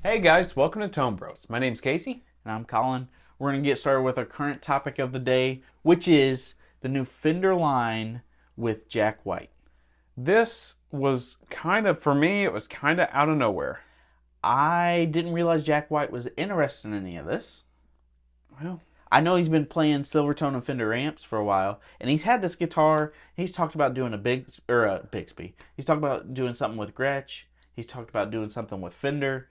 Hey guys, welcome to Tone Bros. My name's Casey. And I'm Colin. We're going to get started with our current topic of the day, which is the new Fender line with Jack White. This was for me, it was kind of out of nowhere. I didn't realize Jack White was interested in any of this. Well, I know he's been playing Silvertone and Fender amps for a while, and he's had this guitar. He's talked about doing a Bixby. He's talked about doing something with Gretsch. He's talked about doing something with Fender,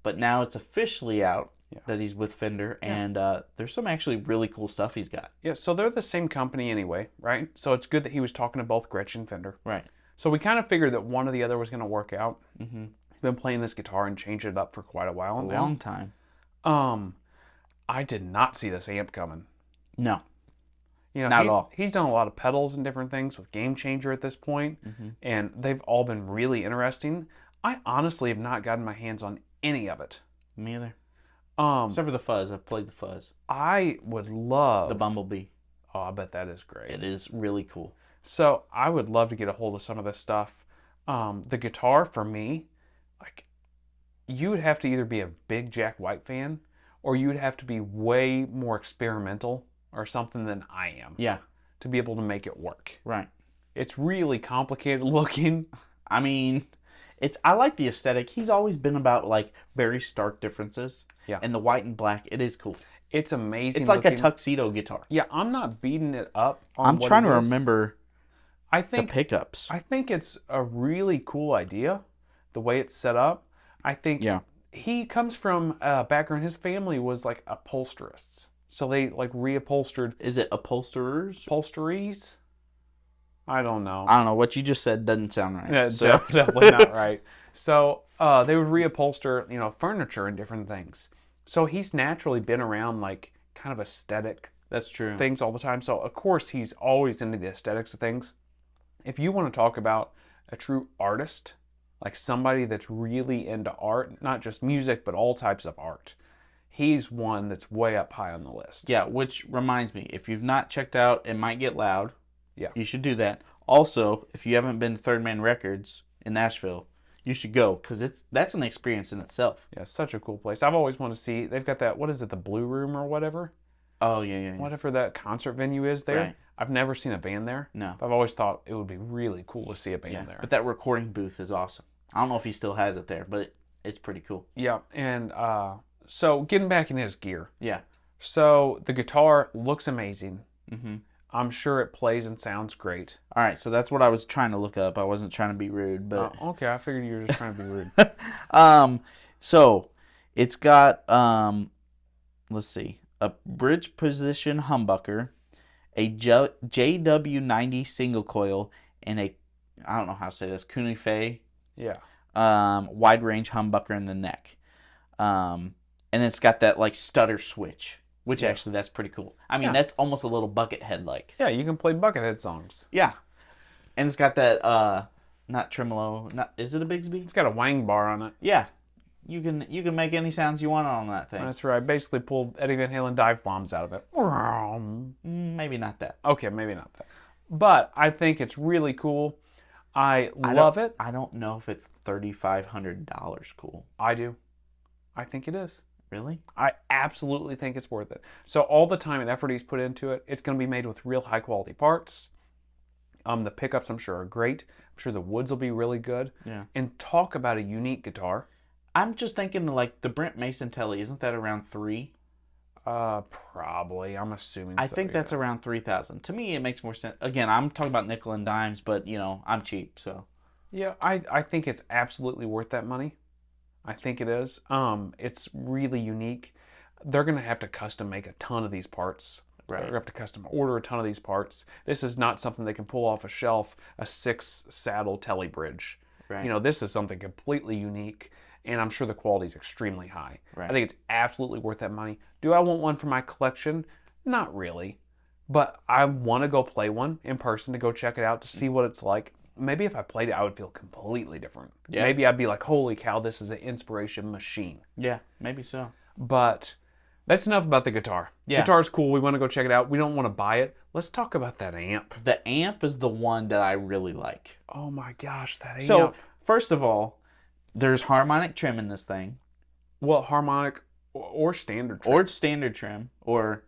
but now it's officially out that he's with Fender, and there's some actually really cool stuff he's got. Yeah, so they're the same company anyway, right? So it's good that he was talking to both Gretsch and Fender. Right. So we kind of figured that one or the other was going to work out. Mm-hmm. He's been playing this guitar and changed it up for quite a while now. A long time. I did not see this amp coming. No. Not at all. He's done a lot of pedals and different things with Game Changer at this point, and they've all been really interesting. I honestly have not gotten my hands on any of it. Me either. Except for the fuzz. I've played the fuzz. I would love the Bumblebee. Oh, I bet that is great. It is really cool. So I would love to get a hold of some of this stuff. The guitar, for me, you would have to either be a big Jack White fan, or you would have to be way more experimental or something than I am. Yeah. To be able to make it work. Right. It's really complicated looking. I mean, I like the aesthetic. He's always been about very stark differences. Yeah. And the white and black, it is cool. It's amazing. It's like a tuxedo guitar. Yeah, I'm not beating it up on I'm trying to remember the pickups. I think it's a really cool idea, the way it's set up. I think he comes from a background, his family was upholsterists. So they reupholstered. Is it upholsterers? Upholsteries? I don't know. I don't know. What you just said doesn't sound right. Yeah, it's definitely not right. So they would reupholster, furniture and different things. So he's naturally been around kind of aesthetic. That's true. Things all the time. So of course he's always into the aesthetics of things. If you want to talk about a true artist, like somebody that's really into art, not just music, but all types of art, he's one that's way up high on the list. Yeah, which reminds me, if you've not checked out It Might Get Loud, you should do that. Also, if you haven't been to Third Man Records in Nashville, you should go, because that's an experience in itself. Yeah, such a cool place. I've always wanted to see, they've got that, what is it, the Blue Room or whatever? Oh, yeah. Whatever that concert venue is there. Right. I've never seen a band there. No. I've always thought it would be really cool to see a band there. But that recording booth is awesome. I don't know if he still has it there, but it's pretty cool. Yeah, and so getting back in his gear. Yeah. So the guitar looks amazing. Mm-hmm. I'm sure it plays and sounds great. All right, so that's what I was trying to look up. I wasn't trying to be rude, but okay, I figured you were just trying to be rude. So it's got let's see, a bridge position humbucker, a JW90 single coil, and I don't know how to say this, Cuneife. Yeah. Wide range humbucker in the neck. And it's got that stutter switch. Which actually, that's pretty cool. I mean, that's almost a little Buckethead-like. Yeah, you can play Buckethead songs. Yeah. And it's got that, not tremolo, is it a Bigsby? It's got a wang bar on it. Yeah. You can make any sounds you want on that thing. That's right. Basically pulled Eddie Van Halen dive bombs out of it. Maybe not that. Okay, maybe not that. But I think it's really cool. I love it. I don't know if it's $3,500 cool. I do. I think it is. Really? I absolutely think it's worth it. So all the time and effort he's put into it, it's going to be made with real high quality parts. The pickups, I'm sure, are great. I'm sure the woods will be really good. Yeah. And talk about a unique guitar. I'm just thinking the Brent Mason Telly, isn't that around $3,000? Probably. I'm assuming I think that's around $3,000. To me, it makes more sense. Again, I'm talking about nickel and dimes, but I'm cheap, so. Yeah, I think it's absolutely worth that money. I think it is. It's really unique. They're going to have to custom make a ton of these parts. Right. They're going to have to custom order a ton of these parts. This is not something they can pull off a shelf, a 6-saddle telly bridge. Right. This is something completely unique, and I'm sure the quality is extremely high. Right. I think it's absolutely worth that money. Do I want one for my collection? Not really. But I want to go play one in person to go check it out to see what it's like. Maybe if I played it, I would feel completely different. Yeah. Maybe I'd be like, holy cow, this is an inspiration machine. Yeah, maybe so. But that's enough about the guitar. Yeah. Guitar's cool. We want to go check it out. We don't want to buy it. Let's talk about that amp. The amp is the one that I really like. Oh my gosh, that amp. So, first of all, there's harmonic trim in this thing. Well, harmonic or standard trim. or standard trim, or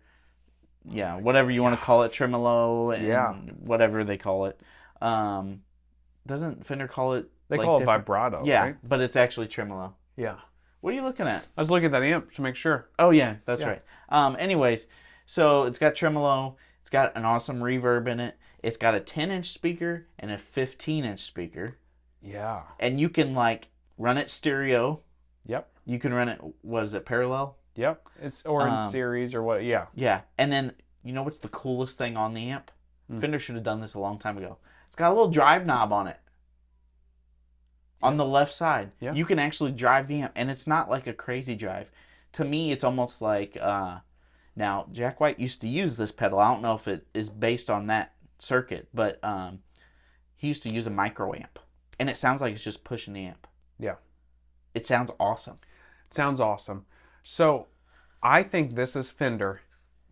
yeah, whatever you want to call it, tremolo and whatever they call it. Doesn't Fender call it? They like call it different... vibrato, Yeah, right? but it's actually tremolo. Yeah. What are you looking at? I was looking at that amp to make sure. Oh yeah, that's right. Anyways, so it's got tremolo. It's got an awesome reverb in it. It's got a 10-inch speaker and a 15-inch speaker. Yeah. And you can like run it stereo. Yep. You can run it. What is it? Parallel. Yep. It's or in series or what? Yeah. Yeah. And then you know what's the coolest thing on the amp? Fender should have done this a long time ago. It's got a little drive knob on it. On the left side. Yeah. You can actually drive the amp, and it's not like a crazy drive. To me, it's almost like now Jack White used to use this pedal. I don't know if it is based on that circuit, but he used to use a micro amp, and it sounds like it's just pushing the amp. Yeah. It sounds awesome. It sounds awesome. So, I think this is Fender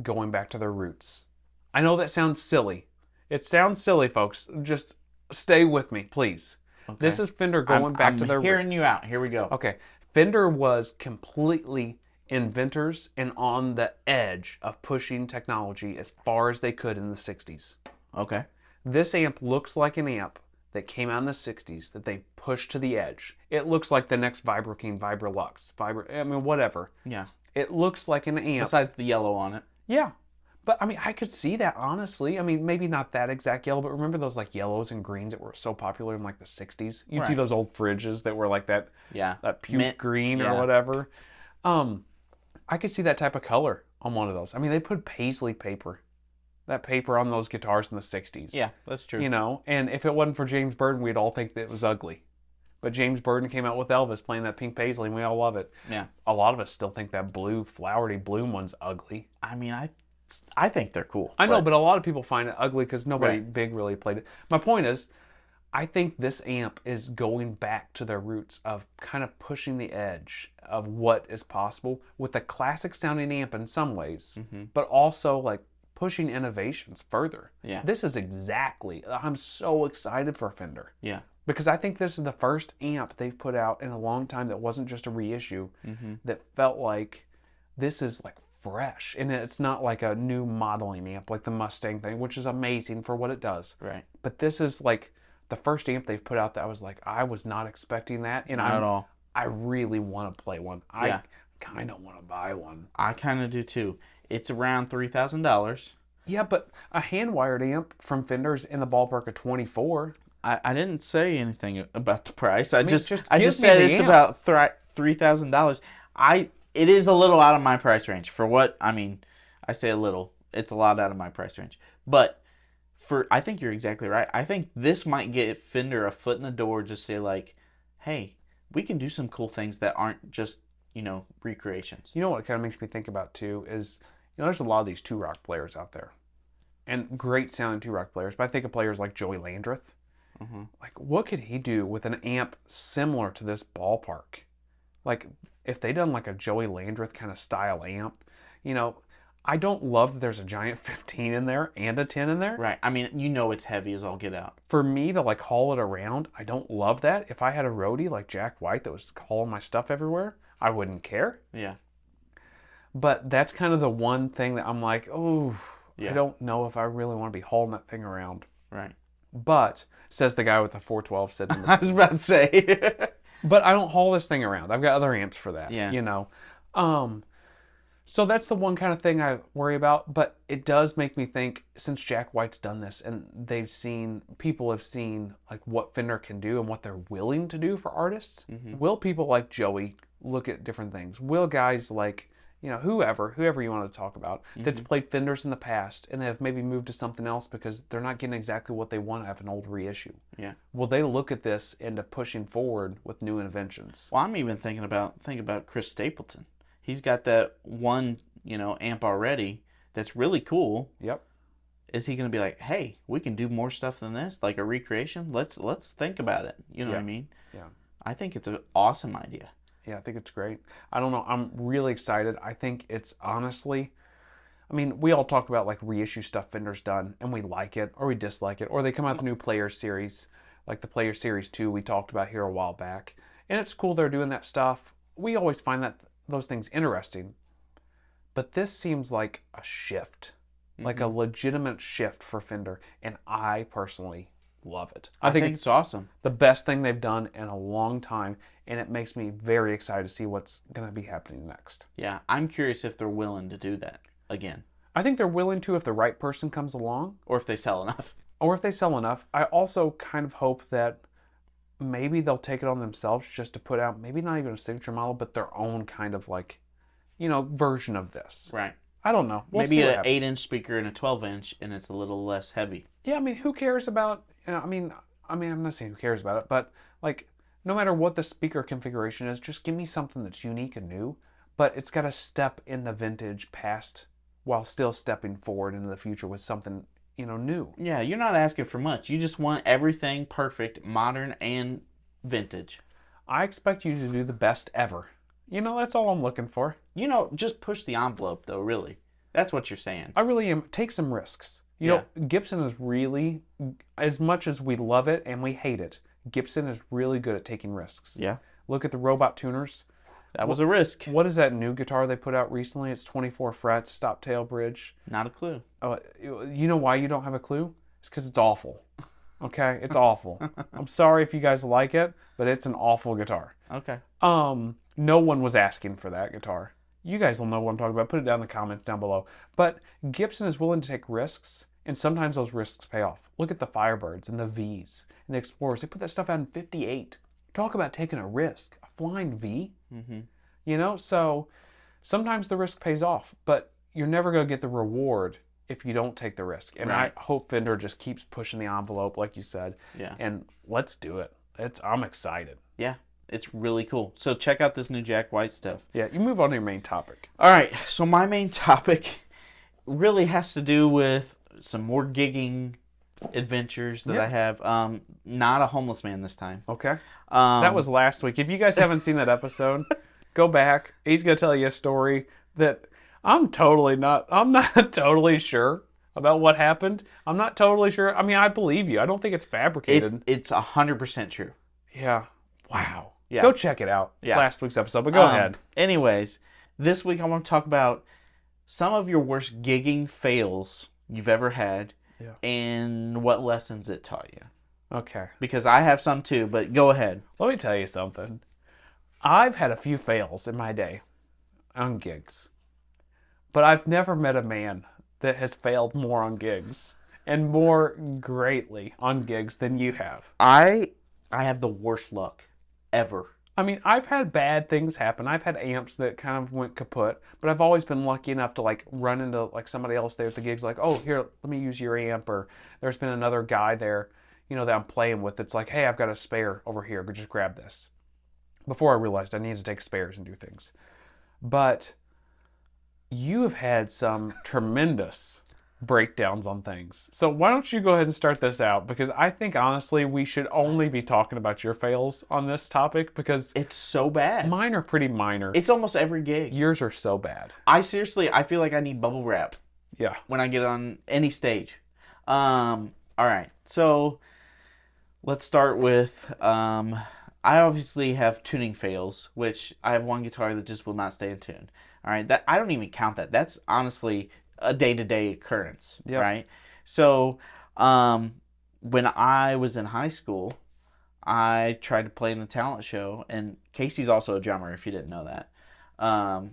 going back to their roots. I know that sounds silly. It sounds silly, folks. Just stay with me, please. Okay. This is Fender going back to their roots. I'm hearing you out. Here we go. Okay. Fender was completely inventors and on the edge of pushing technology as far as they could in the 60s. Okay. This amp looks like an amp that came out in the 60s that they pushed to the edge. It looks like the next Vibra King, Vibra Lux, whatever. Yeah. It looks like an amp. Besides the yellow on it. Yeah. But, I mean, I could see that, honestly. I mean, maybe not that exact yellow, but remember those, like, yellows and greens that were so popular in, like, the 60s? You'd see those old fridges that were, like, that puke mint green or whatever. I could see that type of color on one of those. I mean, they put paisley paper, that paper on those guitars in the 60s. Yeah, that's true. You know, and if it wasn't for James Burton, we'd all think that it was ugly. But James Burton came out with Elvis playing that pink paisley, and we all love it. Yeah. A lot of us still think that blue, flowery bloom one's ugly. I mean, I think they're cool. I know, but a lot of people find it ugly because nobody big really played it. My point is, I think this amp is going back to their roots of kind of pushing the edge of what is possible with a classic sounding amp in some ways, but also like pushing innovations further. Yeah. This is exactly, I'm so excited for Fender. Yeah. Because I think this is the first amp they've put out in a long time that wasn't just a reissue, that felt like this is like fresh. And it's not like a new modeling amp like the Mustang thing, which is amazing for what it does. Right. But this is like the first amp they've put out that I was like, I was not expecting that. And not at all. I really want to play one. I kind of want to buy one. I kind of do too. It's around $3,000. Yeah, but a hand-wired amp from Fender's in the ballpark of 24. I didn't say anything about the price. I just said it's amp. about $3,000. It is a little out of my price range for what I mean. I say a little. It's a lot out of my price range. But I think you're exactly right. I think this might get Fender a foot in the door. Just say like, hey, we can do some cool things that aren't just recreations. You know what kind of makes me think about too is there's a lot of these two-rock players out there, and great sounding two-rock players. But I think of players like Joey Landreth. Like, what could he do with an amp similar to this ballpark? Like, if they done like a Joey Landreth kind of style amp, I don't love that there's a giant 15 in there and a 10 in there. Right. I mean, it's heavy as all get out. For me to like haul it around, I don't love that. If I had a roadie like Jack White that was hauling my stuff everywhere, I wouldn't care. Yeah. But that's kind of the one thing that I'm like, I don't know if I really want to be hauling that thing around. Right. But, says the guy with the 412 sitting in the I was about to say. But I don't haul this thing around. I've got other amps for that. Yeah. So that's the one kind of thing I worry about. But it does make me think, since Jack White's done this and people have seen like what Fender can do and what they're willing to do for artists, will people like Joey look at different things? Will guys like, whoever you want to talk about, that's played Fenders in the past and they have maybe moved to something else because they're not getting exactly what they want to have an old reissue. Yeah. Will they look at this into pushing forward with new inventions? Well, I'm even thinking about Chris Stapleton. He's got that one, amp already that's really cool. Yep. Is he going to be like, hey, we can do more stuff than this, like a recreation? Let's think about it. You know what I mean? Yeah. I think it's an awesome idea. Yeah, I think it's great. I don't know. I'm really excited. I think it's honestly, we all talk about like reissue stuff Fender's done and we like it or we dislike it, or they come out with a new Player Series, like the Player Series 2 we talked about here a while back. And it's cool they're doing that stuff. We always find that those things interesting. But this seems like a shift, like a legitimate shift for Fender, and I personally love it. I think it's awesome. The best thing they've done in a long time, and it makes me very excited to see what's going to be happening next. Yeah, I'm curious if they're willing to do that again. I think they're willing to if the right person comes along. Or if they sell enough. Or if they sell enough. I also kind of hope that maybe they'll take it on themselves just to put out, maybe not even a signature model, but their own kind of like, version of this. Right. I don't know. We'll maybe an 8-inch speaker and a 12-inch, and it's a little less heavy. Yeah, I mean, who cares about, I'm not saying who cares about it, but like, no matter what the speaker configuration is, just give me something that's unique and new, but it's got to step in the vintage past while still stepping forward into the future with something, new. Yeah, you're not asking for much. You just want everything perfect, modern, and vintage. I expect you to do the best ever. That's all I'm looking for. Just push the envelope, though, really. That's what you're saying. I really am. Take some risks. Gibson is really, as much as we love it and we hate it, Gibson is really good at taking risks. Yeah. Look at the robot tuners. That was a risk. What is that new guitar they put out recently? It's 24 frets, stop tail bridge. Not a clue. Oh, you know why you don't have a clue? It's because it's awful. Okay? It's awful. I'm sorry if you guys like it, but it's an awful guitar. Okay. No one was asking for that guitar. You guys will know what I'm talking about. Put it down in the comments down below. But Gibson is willing to take risks, and sometimes those risks pay off. Look at the Firebirds and the Vs and the Explorers. They put that stuff out in 58. Talk about taking a risk. A flying V. Mm-hmm. So sometimes the risk pays off, but you're never going to get the reward if you don't take the risk. And right. I hope Fender just keeps pushing the envelope, like you said. Yeah. And let's do it. I'm excited. Yeah. It's really cool. So check out this new Jack White stuff. Yeah, you move on to your main topic. All right. So my main topic really has to do with some more gigging adventures that I have. Not a homeless man this time. Okay. That was last week. If you guys haven't seen that episode, go back. He's going to tell you a story that I'm not totally sure about what happened. I'm not totally sure. I mean, I believe you. I don't think it's fabricated. It's 100% true. Yeah. Wow. Yeah. Go check it out. It's last week's episode, but go ahead. Anyways, this week I want to talk about some of your worst gigging fails you've ever had and what lessons it taught you. Okay. Because I have some too, but go ahead. Let me tell you something. I've had a few fails in my day on gigs, but I've never met a man that has failed more on gigs and more greatly on gigs than you have. I have the worst luck ever. I mean, I've had bad things happen. I've had amps that kind of went kaput, but I've always been lucky enough to like run into like somebody else there at the gigs, like, oh, here, let me use your amp. Or there's been another guy there, that I'm playing with that's like, hey, I've got a spare over here, but just grab this. Before I realized I needed to take spares and do things. But you have had some tremendous breakdowns on things. So why don't you go ahead and start this out? Because I think honestly we should only be talking about your fails on this topic because it's so bad. Mine are pretty minor. It's almost every gig. Yours are so bad. I feel like I need bubble wrap. Yeah. When I get on any stage. All right. So let's start with I obviously have tuning fails, which I have one guitar that just will not stay in tune. All right. That I don't even count that. That's honestly a day-to-day occurrence, right? So, when I was in high school, I tried to play in the talent show, and Casey's also a drummer, if you didn't know that.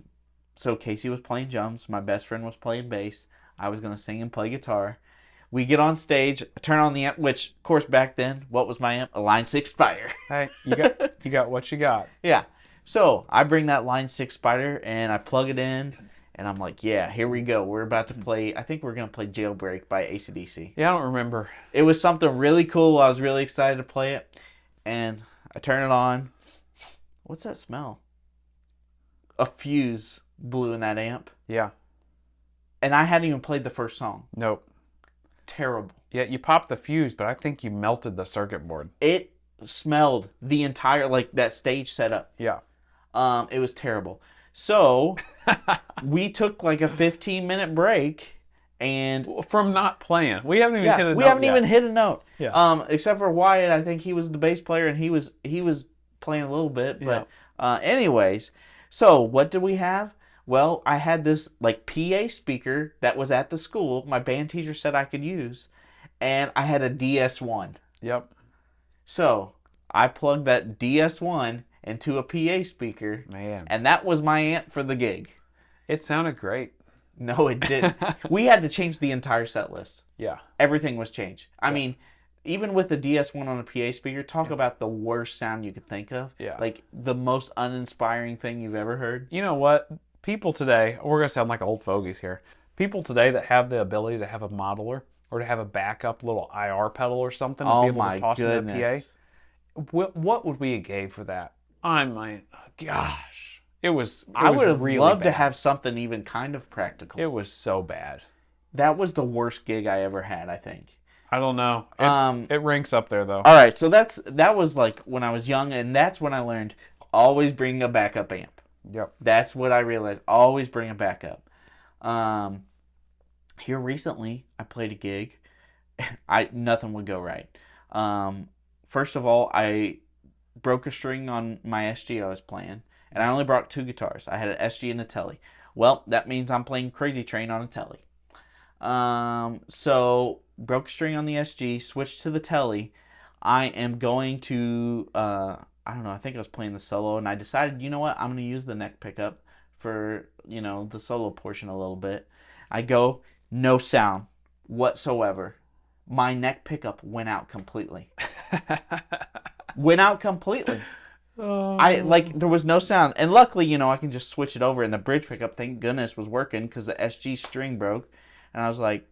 So Casey was playing drums, my best friend was playing bass, I was going to sing and play guitar. We get on stage, turn on the amp, which, of course, back then, what was my amp? A Line 6 Spider. Hey, you got what you got. Yeah. So, I bring that Line 6 Spider, and I plug it in, and I'm like, yeah, here we go. We're about to play, I think we're going to play Jailbreak by AC/DC. Yeah, I don't remember. It was something really cool. I was really excited to play it. And I turn it on. What's that smell? A fuse blew in that amp. Yeah. And I hadn't even played the first song. Nope. Terrible. Yeah, you popped the fuse, but I think you melted the circuit board. It smelled the entire, that stage setup. Yeah. It was terrible. So, we took a 15-minute break, and from not playing, we haven't even hit a note. We haven't even hit a note. Yeah. Except for Wyatt, I think he was the bass player, and he was playing a little bit. But anyways, So, what did we have? Well, I had this like PA speaker that was at the school. My band teacher said I could use, and I had a DS1. Yep. So, I plugged that DS1 into a PA speaker, Man. and that was my amp for the gig. It sounded great. No, it didn't. We had to change the entire set list. Yeah. Everything was changed. I mean, even with the DS1 on a PA speaker, talk about the worst sound you could think of. Yeah. Like the most uninspiring thing you've ever heard. You know what? People today, we're going to sound like old fogies here. People today that have the ability to have a modeler or to have a backup little IR pedal or something to be able to toss in a PA, what would we have gave for that? I mean, gosh. I would have really loved bad. to have something even kind of practical. It was so bad. That was the worst gig I ever had, I think. I don't know. It ranks up there though. All right, so that was like when I was young, and that's when I learned always bring a backup amp. Yep. That's what I realized. Always bring a backup. Here recently, I played a gig. Nothing would go right. First of all, I broke a string on my SG I was playing, and I only brought 2 guitars. I had an SG and a Telly. Well, that means I'm playing Crazy Train on a Telly. So broke a string on the SG, switched to the Telly. I am going to, I don't know, I think I was playing the solo, and I decided, you know what, I'm going to use the neck pickup for, the solo portion a little bit. I go, no sound whatsoever. My neck pickup went out completely. Went out completely. Oh. There was no sound. And luckily, I can just switch it over, and the bridge pickup, thank goodness, was working because the SG string broke. And I was like,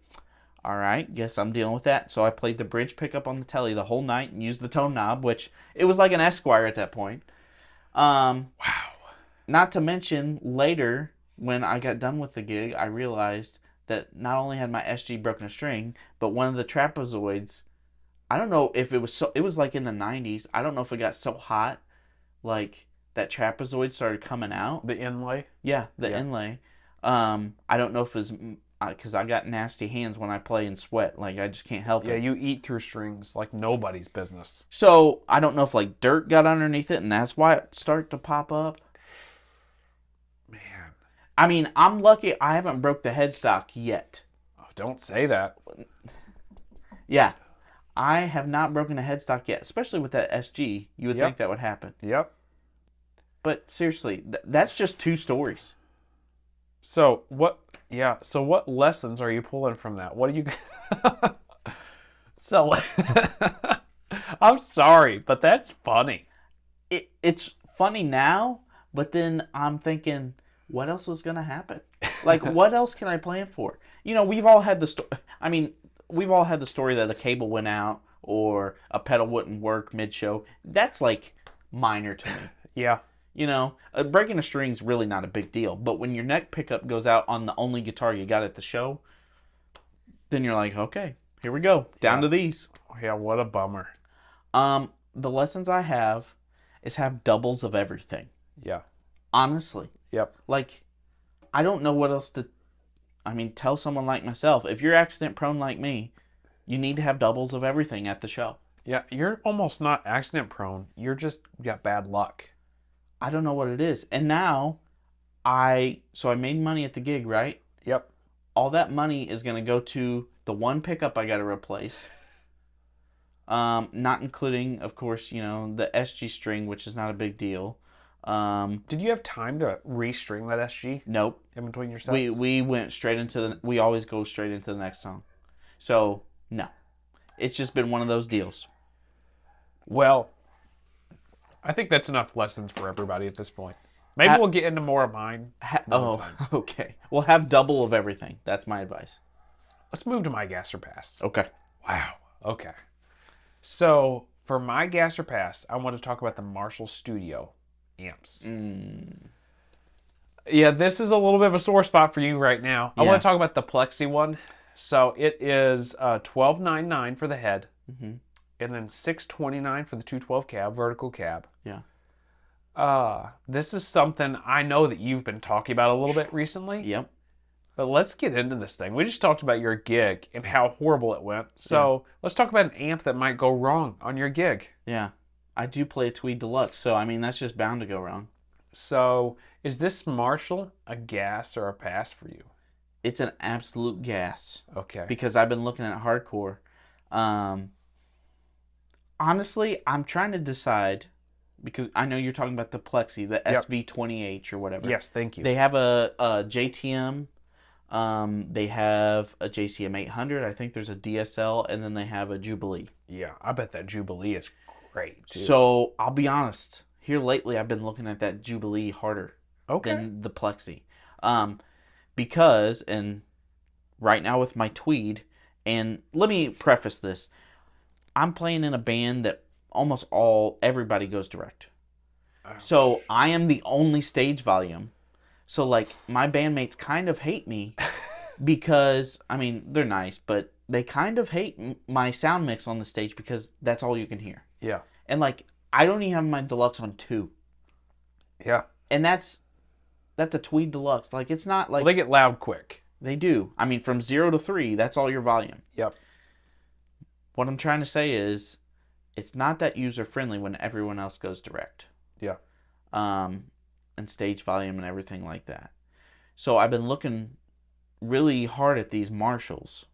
all right, guess I'm dealing with that. So I played the bridge pickup on the Telly the whole night and used the tone knob, which it was like an Esquire at that point. Wow. Not to mention, later, when I got done with the gig, I realized that not only had my SG broken a string, but one of the trapezoids, I don't know if it was like in the 90s. I don't know if it got so hot, like that trapezoid started coming out. The inlay? Yeah, the inlay. I don't know if it was, because I got nasty hands when I play and sweat. Like, I just can't help it. Yeah, you eat through strings like nobody's business. So, I don't know if, like, dirt got underneath it, and that's why it started to pop up. Man. I mean, I'm lucky I haven't broke the headstock yet. Oh, don't say that. Yeah. I have not broken a headstock yet, especially with that SG. You would think that would happen. Yep. But, seriously, that's just 2 stories. So, what lessons are you pulling from that? What do you... So, I'm sorry, but that's funny. It's funny now, but then I'm thinking, what else is going to happen? Like, what else can I plan for? We've all had the story. I mean, we've all had the story that a cable went out or a pedal wouldn't work mid-show. That's, like, minor to me. Yeah. Breaking a string's really not a big deal. But when your neck pickup goes out on the only guitar you got at the show, then you're like, okay, here we go. Down to these. Yeah, what a bummer. The lessons I have is have doubles of everything. Yeah. Honestly. Yep. Like, I don't know what else to... tell someone like myself, if you're accident prone like me, you need to have doubles of everything at the show. Yeah, you're almost not accident prone. You got bad luck. I don't know what it is. And now, I made money at the gig, right? Yep. All that money is going to go to the one pickup I got to replace. Not including, of course, the SG string, which is not a big deal. Did you have time to restring that SG? Nope. In between your sets? We went straight into we always go straight into the next song. So, no. It's just been one of those deals. Well, I think that's enough lessons for everybody at this point. Maybe we'll get into more of mine. Okay. Well, have double of everything. That's my advice. Let's move to my gas or pass. Okay. Wow. Okay. So, for my gas or pass, I want to talk about the Marshall Studio amps. Yeah, this is a little bit of a sore spot for you right now. I want to talk about the Plexi one. So, it is $12.99 for the head. Mm-hmm. And then $6.29 for the 212 cab, vertical cab. Yeah. This is something I know that you've been talking about a little bit recently. Yep. But let's get into this thing. We just talked about your gig and how horrible it went. So let's talk about an amp that might go wrong on your gig. Yeah. I do play a Tweed Deluxe, so that's just bound to go wrong. So, is this Marshall a gas or a pass for you? It's an absolute gas. Okay. Because I've been looking at hardcore. Um, Honestly, I'm trying to decide because I know you're talking about the Plexi, the Yep. SV20H or whatever. Yes, thank you. They have a JTM. They have a JCM 800. I think there's a DSL, and then they have a Jubilee. Yeah, I bet that Jubilee is great too. So I'll be honest. Here lately, I've been looking at that Jubilee harder than the Plexi, because and right now with my Tweed, and let me preface this: I'm playing in a band that almost everybody goes direct. So I am the only stage volume. So like my bandmates kind of hate me because I mean they're nice, but they kind of hate my sound mix on the stage because that's all you can hear. Yeah. And like I don't even have my deluxe on 2. Yeah. And that's a Tweed Deluxe. Like it's not like Well, they get loud quick. They do. I mean from 0 to 3, that's all your volume. Yep. What I'm trying to say is it's not that user friendly when everyone else goes direct. Yeah. And stage volume and everything like that. So I've been looking really hard at these Marshalls,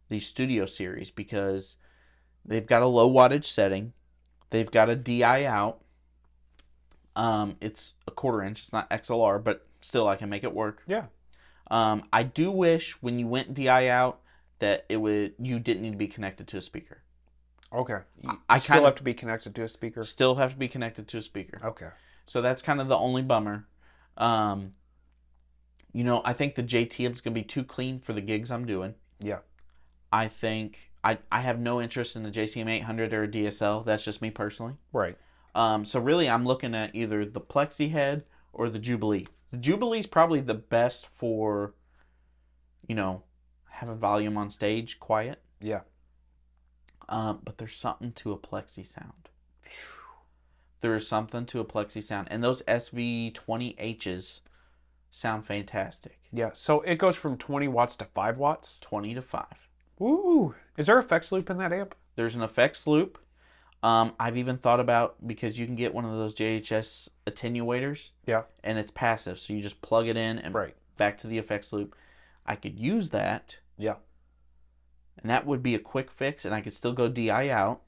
these studio series, because they've got a low wattage setting. They've got a DI out. It's a 1/4 inch. It's not XLR, but still I can make it work. Yeah. I do wish when you went DI out that you didn't need to be connected to a speaker. Okay. I still have to be connected to a speaker. Still have to be connected to a speaker. Okay. So that's kind of the only bummer. I think the JTM is going to be too clean for the gigs I'm doing. Yeah. I think I have no interest in the JCM 800 or a DSL. That's just me personally. Right. So really I'm looking at either the Plexi head or the Jubilee. The Jubilee is probably the best for, having volume on stage, quiet. Yeah. But there's something to a Plexi sound. There is something to a Plexi sound. And those SV20Hs sound fantastic. Yeah. So it goes from 20 watts to 5 watts? 20 to 5. Woo! Is there effects loop in that amp? There's an effects loop. I've even thought about, because you can get one of those G.A.S attenuators. Yeah. And it's passive. So you just plug it in and back to the effects loop. I could use that. Yeah. And that would be a quick fix. And I could still go DI out.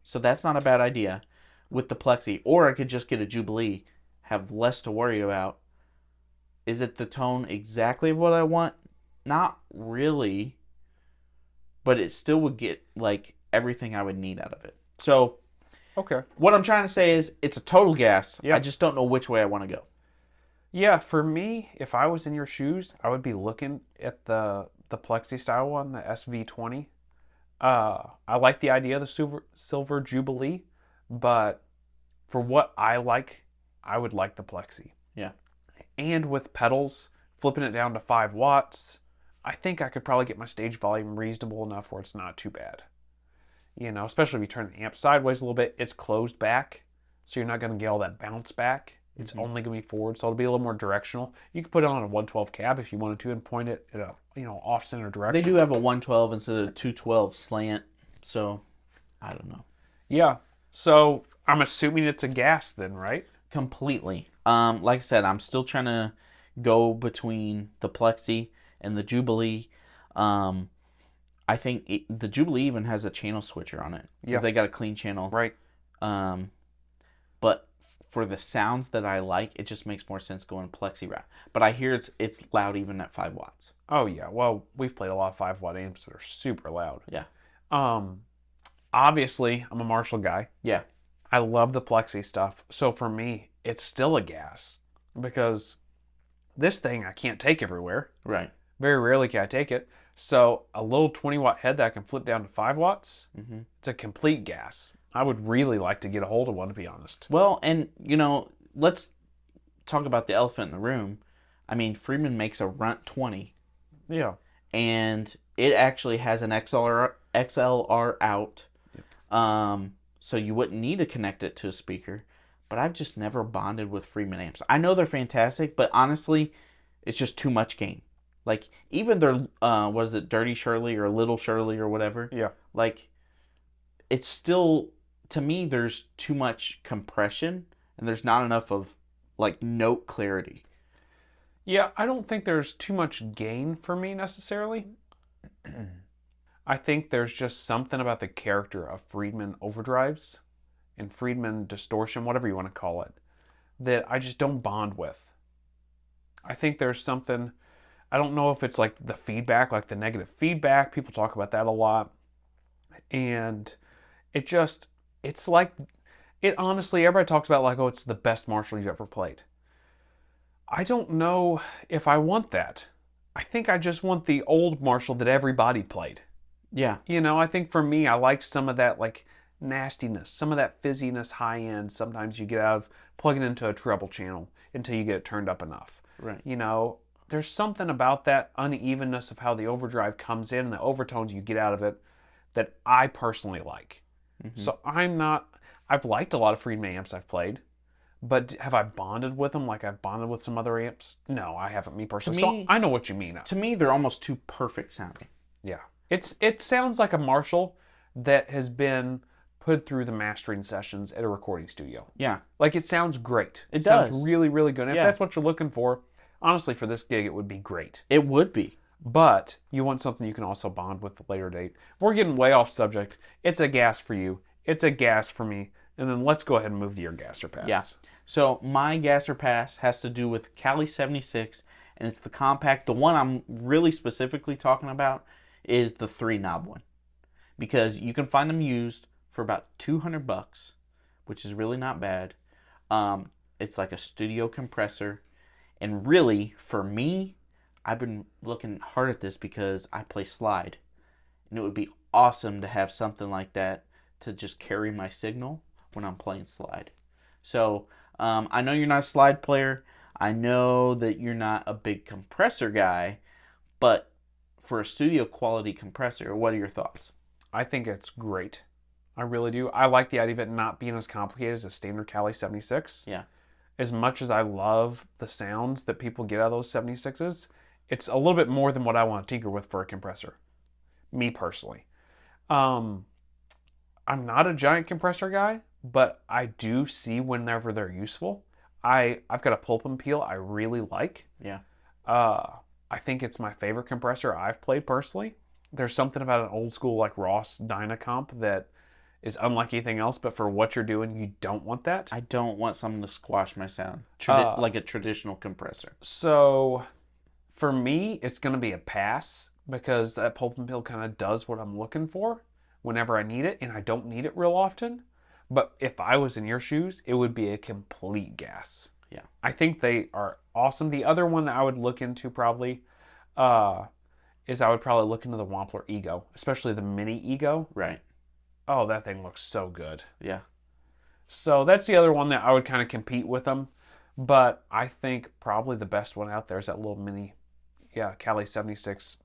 So that's not a bad idea with the Plexi. Or I could just get a Jubilee, have less to worry about. Is it the tone exactly of what I want? Not really. But it still would get like everything I would need out of it. So, okay. What I'm trying to say is it's a total gas. Yep. I just don't know which way I want to go. Yeah, for me, if I was in your shoes, I would be looking at the Plexi style one, the SV20. I like the idea of the silver Jubilee, but for what I like, I would like the Plexi. Yeah. And with pedals, flipping it down to 5 watts, I think I could probably get my stage volume reasonable enough where it's not too bad. Especially if you turn the amp sideways a little bit, it's closed back, so you're not going to get all that bounce back. It's only going to be forward, so it'll be a little more directional. You could put it on a 112 cab if you wanted to and point it at a off-center direction. They do have a 112 instead of a 212 slant, so I don't know. Yeah, so I'm assuming it's a gas then, right? Completely. Like I said, I'm still trying to go between the Plexi and the Jubilee. I think the Jubilee even has a channel switcher on it because they got a clean channel. Right. But for the sounds that I like, it just makes more sense going Plexi route. But I hear it's loud even at 5 watts. Oh yeah. Well, we've played a lot of 5-watt amps that are super loud. Yeah. Obviously, I'm a Marshall guy. Yeah. I love the Plexi stuff. So for me, it's still a gas because this thing I can't take everywhere. Right. Very rarely can I take it. So a little 20-watt head that I can flip down to 5 watts, it's a complete gas. I would really like to get a hold of one, to be honest. Well, and, let's talk about the elephant in the room. I mean, Freeman makes a Runt 20. Yeah. And it actually has an XLR out. Yep. So you wouldn't need to connect it to a speaker. But I've just never bonded with Freeman amps. I know they're fantastic, but honestly, it's just too much gain. Like, even their, Dirty Shirley or Little Shirley or whatever? Yeah. Like, it's still, to me, there's too much compression, and there's not enough of like note clarity. Yeah, I don't think there's too much gain for me necessarily. I think there's just something about the character of Friedman overdrives and Friedman distortion, whatever you want to call it, that I just don't bond with. I think there's something, I don't know if it's like the feedback, like the negative feedback. People talk about that a lot. And it just, it's like, it honestly, everybody talks about like, oh, it's the best Marshall you've ever played. I don't know if I want that. I think I just want the old Marshall that everybody played. Yeah. I think for me, I like some of that like nastiness, some of that fizziness high end. Sometimes you get out of plugging into a treble channel until you get it turned up enough. Right. There's something about that unevenness of how the overdrive comes in and the overtones you get out of it that I personally like. Mm-hmm. So I've liked a lot of Friedman amps I've played, but have I bonded with them like I've bonded with some other amps? No, I haven't, me personally. So I know what you mean. To me, they're almost too perfect sounding. Yeah. It sounds like a Marshall that has been put through the mastering sessions at a recording studio. Yeah. Like it sounds great. It sounds does. really, really good. And if that's what you're looking for, honestly, for this gig, it would be great. It would be. But you want something you can also bond with at a later date. We're getting way off subject. It's a gas for you. It's a gas for me. And then let's go ahead and move to your gas or pass. Yeah. So my gas or pass has to do with Cali76, and it's the compact. The one I'm really specifically talking about is the 3-knob one, because you can find them used for about $200, which is really not bad. It's like a studio compressor, and really for me, I've been looking hard at this because I play slide, and it would be awesome to have something like that to just carry my signal when I'm playing slide. So I know you're not a slide player. I know that you're not a big compressor guy, but for a studio quality compressor, what are your thoughts? I think it's great. I really do. I like the idea of it not being as complicated as a standard Cali76. Yeah. As much as I love the sounds that people get out of those 76s, it's a little bit more than what I want to tinker with for a compressor. Me personally. I'm not a giant compressor guy, but I do see whenever they're useful. I've got a pulp and peel I really like. Yeah. I think it's my favorite compressor I've played personally. There's something about an old school like Ross Dynacomp that is unlike anything else, but for what you're doing, you don't want that. I don't want something to squash my sound, like a traditional compressor. So for me, it's going to be a pass because that pulp and peel kind of does what I'm looking for whenever I need it, and I don't need it real often. But if I was in your shoes, it would be a complete gas. Yeah. I think they are awesome. The other one that I would look into probably is I would probably look into the Wampler Ego, especially the mini Ego. Right. Oh, that thing looks so good. Yeah. So that's the other one that I would kind of compete with them. But I think probably the best one out there is that little mini, Cali76.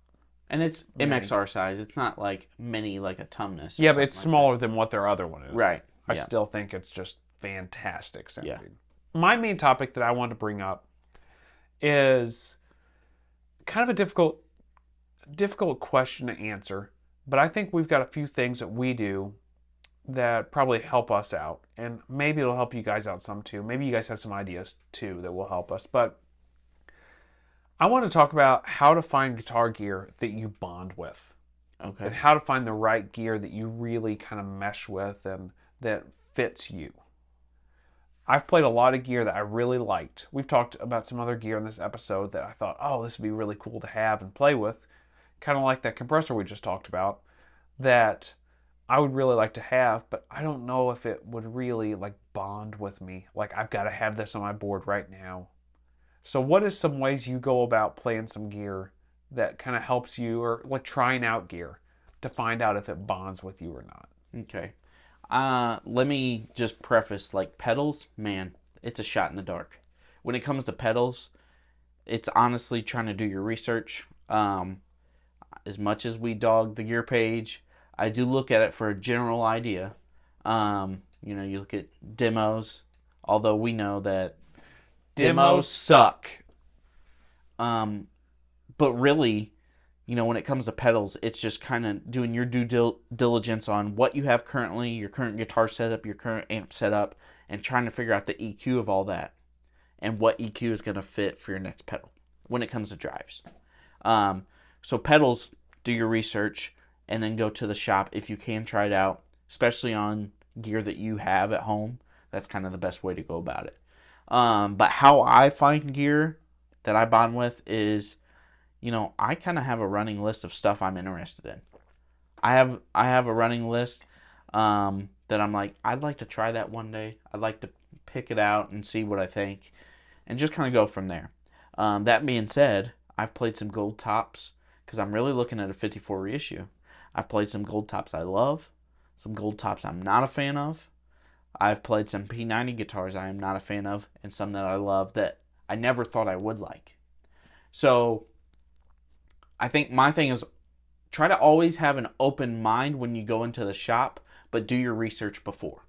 And it's MXR size. It's not like mini like a Tumnus. Yeah, but it's smaller than what their other one is. Right. I still think it's just fantastic sounding. Yeah. My main topic that I wanted to bring up is kind of a difficult question to answer, but I think we've got a few things that we do that probably help us out, and maybe it'll help you guys out some too. Maybe you guys have some ideas too that will help us, but I want to talk about how to find guitar gear that you bond with. Okay. And how to find the right gear that you really kind of mesh with and that fits you. I've played a lot of gear that I really liked. We've talked about some other gear in this episode that I thought, oh, this would be really cool to have and play with. Kind of like that compressor we just talked about that I would really like to have, but I don't know if it would really like bond with me. Like I've got to have this on my board right now. So what is some ways you go about playing some gear that kind of helps you, or like trying out gear to find out if it bonds with you or not? Okay. Let me just preface, like pedals, man, it's a shot in the dark. When it comes to pedals, it's honestly trying to do your research. As much as we dog the gear page, I do look at it for a general idea. You look at demos, although we know that demos suck. But really, when it comes to pedals, it's just kind of doing your due diligence on what you have currently, your current guitar setup, your current amp setup, and trying to figure out the EQ of all that. and what EQ is going to fit for your next pedal when it comes to drives. So pedals, do your research and then go to the shop if you can try it out, especially on gear that you have at home. That's kind of the best way to go about it. But how I find gear that I bond with is, I kind of have a running list of stuff I'm interested in. I have a running list that I'm like, I'd like to try that one day. I'd like to pick it out and see what I think, and just kind of go from there. That being said, I've played some gold tops because I'm really looking at a 54 reissue. I've played some gold tops I love, some gold tops I'm not a fan of. I've played some P90 guitars I am not a fan of, and some that I love that I never thought I would like. So I think my thing is try to always have an open mind when you go into the shop, but do your research before.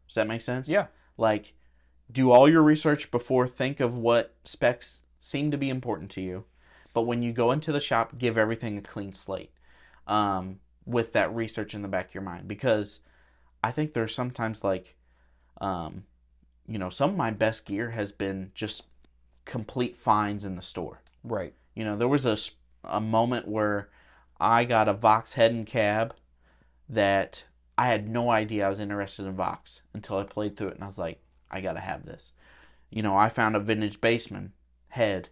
Does that make sense? Yeah. Like, do all your research before, think of what specs seem to be important to you. But when you go into the shop, give everything a clean slate with that research in the back of your mind. Because I think there's sometimes some of my best gear has been just complete finds in the store. Right. There was a moment where I got a Vox head and cab that I had no idea I was interested in Vox until I played through it, and I was like, I gotta have this. I found a vintage Bassman head,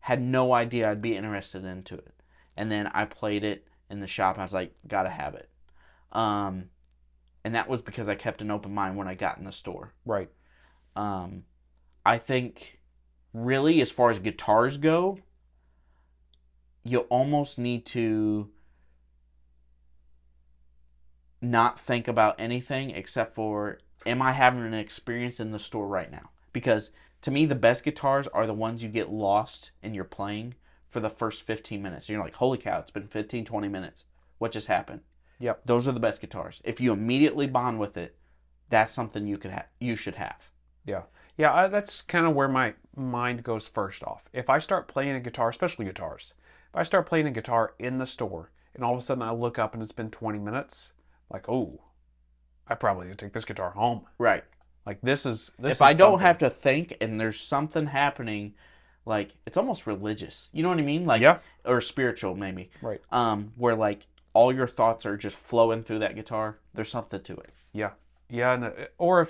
had no idea I'd be interested into it, and then I played it in the shop, and I was like, gotta have it. And that was because I kept an open mind when I got in the store. Right. I think, really, as far as guitars go, you almost need to not think about anything except for, am I having an experience in the store right now? Because to me, the best guitars are the ones you get lost in your playing for the first 15 minutes. And you're like, holy cow, it's been 15, 20 minutes. What just happened? Yep. Those are the best guitars. If you immediately bond with it, that's something you should have. Yeah. Yeah, that's kind of where my mind goes first off. If I start playing a guitar, especially guitars, if I start playing a guitar in the store and all of a sudden I look up and it's been 20 minutes, like, oh, I probably need to take this guitar home. Right. Like, this is if I don't have to think and there's something happening, like, it's almost religious. You know what I mean? Like, yeah. Or spiritual, maybe. Right. Where, like, all your thoughts are just flowing through that guitar. There's something to it. Yeah. Yeah, or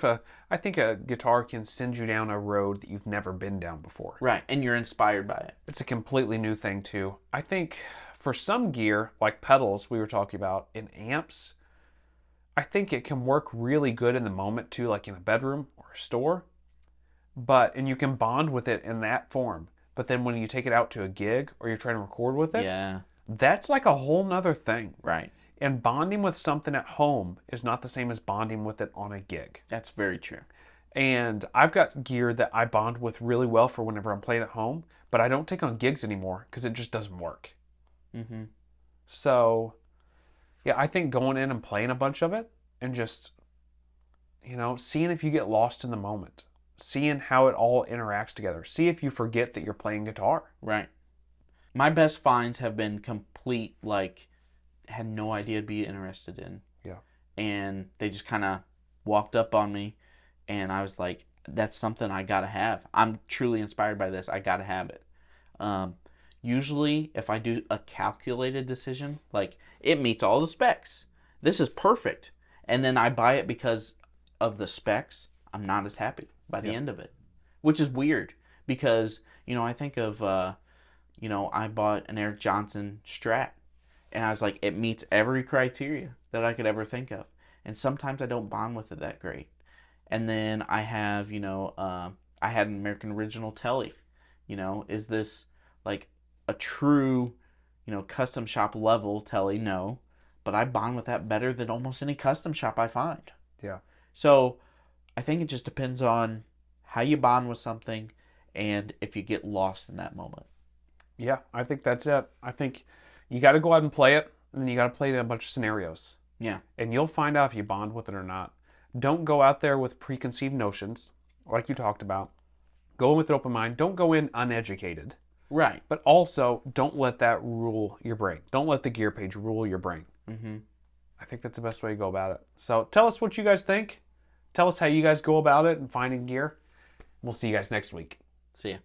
I think a guitar can send you down a road that you've never been down before. Right, and you're inspired by it. It's a completely new thing, too. I think for some gear, like pedals we were talking about, and amps, I think it can work really good in the moment, too, like in a bedroom or a store. And you can bond with it in that form. But then when you take it out to a gig or you're trying to record with it, yeah, that's like a whole nother thing. Right. And bonding with something at home is not the same as bonding with it on a gig. That's very true. And I've got gear that I bond with really well for whenever I'm playing at home, but I don't take on gigs anymore because it just doesn't work. Mm-hmm. So, yeah, I think going in and playing a bunch of it and just, seeing if you get lost in the moment, seeing how it all interacts together, see if you forget that you're playing guitar. Right. My best finds have been complete, had no idea I'd be interested in. Yeah. And they just kind of walked up on me, and I was like, that's something I gotta have. I'm truly inspired by this. I gotta have it. Usually, if I do a calculated decision, like, it meets all the specs, this is perfect, and then I buy it because of the specs, I'm not as happy by the end of it. Which is weird, because, I think of, I bought an Eric Johnson Strat, and I was like, it meets every criteria that I could ever think of. And sometimes I don't bond with it that great. And then I have, I had an American Original Telly. Is this like a true, custom shop level Telly? No. But I bond with that better than almost any custom shop I find. Yeah. So I think it just depends on how you bond with something and if you get lost in that moment. Yeah, I think that's it. I think you got to go out and play it, and then you got to play it in a bunch of scenarios. Yeah. And you'll find out if you bond with it or not. Don't go out there with preconceived notions, like you talked about. Go in with an open mind. Don't go in uneducated. Right. But also, don't let that rule your brain. Don't let the gear page rule your brain. Mm-hmm. I think that's the best way to go about it. So tell us what you guys think. Tell us how you guys go about it and finding gear. We'll see you guys next week. See ya.